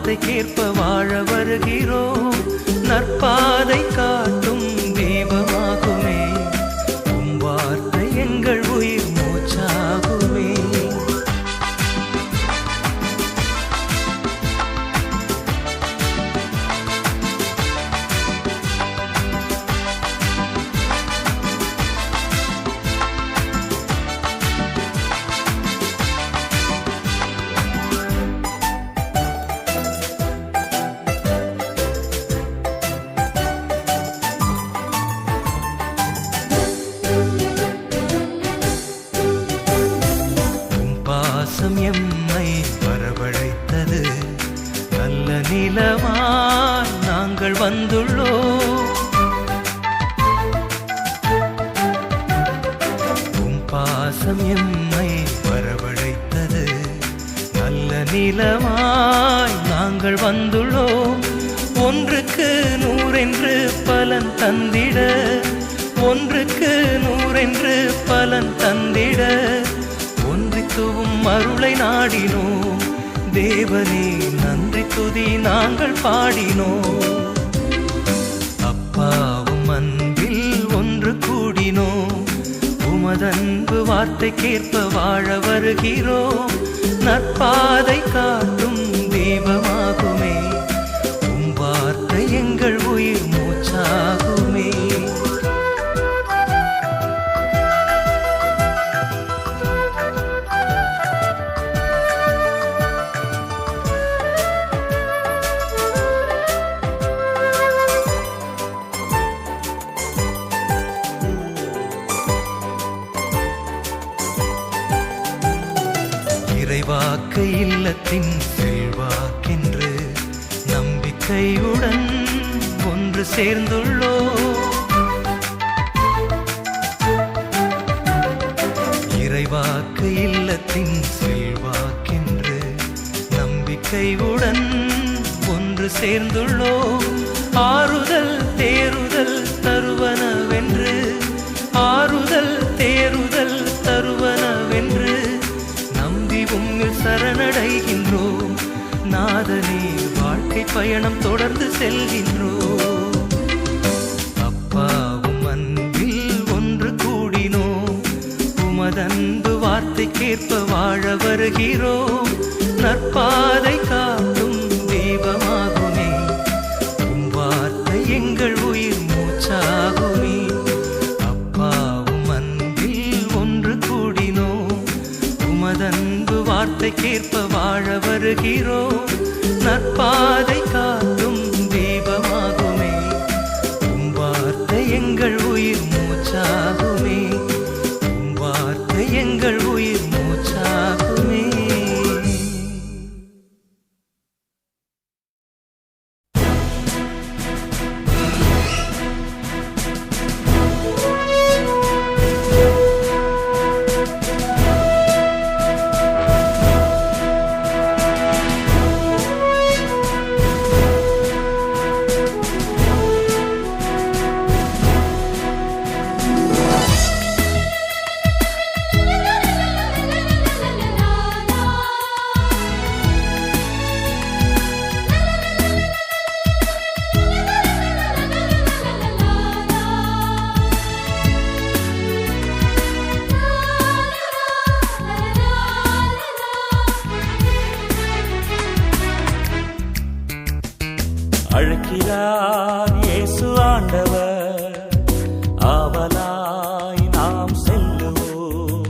வார்த்தைக்கேற்ப வாழ வருகிறோம். நற்பாதை காட்டும் தீபமாகுமே, உம் வார்த்தை எங்கள் உயிர் மூச்சாகுமே. எம்மை வரவழைத்தது, நல்ல நிலமாய் நாங்கள் வந்துள்ளோம். உம் பாசம் எம்மை வரவழைத்தது, நல்ல நிலமாய் நாங்கள் வந்துள்ளோம். ஒன்றுக்கு நூறென்று பலன் தந்திட, ஒன்றுக்கு நூறென்று பலன் தந்திட ஒன்றித்துவும் அருளை நாடினோம். தேவனே நன்றி துதி நாங்கள் பாடினோம். அப்பாவும் அன்பில் ஒன்று கூடினோம். உமதன்பு வார்த்தைக்கேற்ப வாழ வருகிறோம். நற்பாதை காட்டும் தீபமாகுமே, உம் வார்த்தை எங்கள் உயிர் மூச்சாகுமே. இறைவாக்கு இல்லத்தின் செல்வாக்கென்று நம்பிக்கையுடன் ஒன்று சேர்ந்துள்ளோம். இறைவாக்கு இல்லத்தின் செல்வாக்கென்று நம்பிக்கையுடன் ஒன்று சேர்ந்துள்ளோம். ஆறுதல் தேறுதல் தருவனவென்று, ஆறுதல் தேறுதல் தருவனவென்று உம்மில் சரணடைகின்றோம். நாதனே வாழ்க்கை பயணம் தொடர்ந்து செல்கின்றோம். அப்பாவும் அன்பில் ஒன்று கூடினோம். உமதன்பு வார்த்தைக்கேற்ப வாழ வருகிறோம். நற்பாதை காட்டும் தீபமாகுமே, உம் வார்த்தை எங்கள் உயிர் மூச்சாகுமே. அப்பாவும் அன்பில் ஒன்று கூடினோம். உமதன்பு வார்த்தைக்கேற்ப வாழ வருகிறோம். நற்பாதை காட்டும் தீபமாகுமே, உம் வார்த்தை எங்கள் உயிர் மூச்சாகுமே. உம் வார்த்தை எங்கள் உயிர் மூச்சாகுமே. அழைக்கிறார் இயேசு ஆண்டவர், ஆவலாய் நாம் செல்லுவோம்.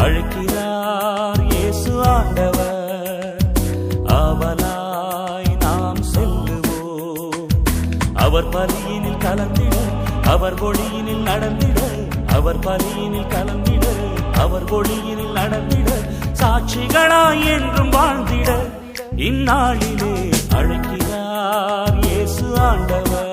அழைக்கிறார் இயேசு ஆண்டவர், ஆவலாய் நாம் செல்லுவோம். அவர் பலியினில் கலந்திட, அவர் ஒளியினில் நடந்திட, அவர் பலியினில் கலந்திட, அவர் ஒளியினில் நடந்திட, சாட்சிகளாய் என்றும் வாழ்ந்திட இந்நாளிலே அழைக்கிறார் இயேசு ஆண்டவர்.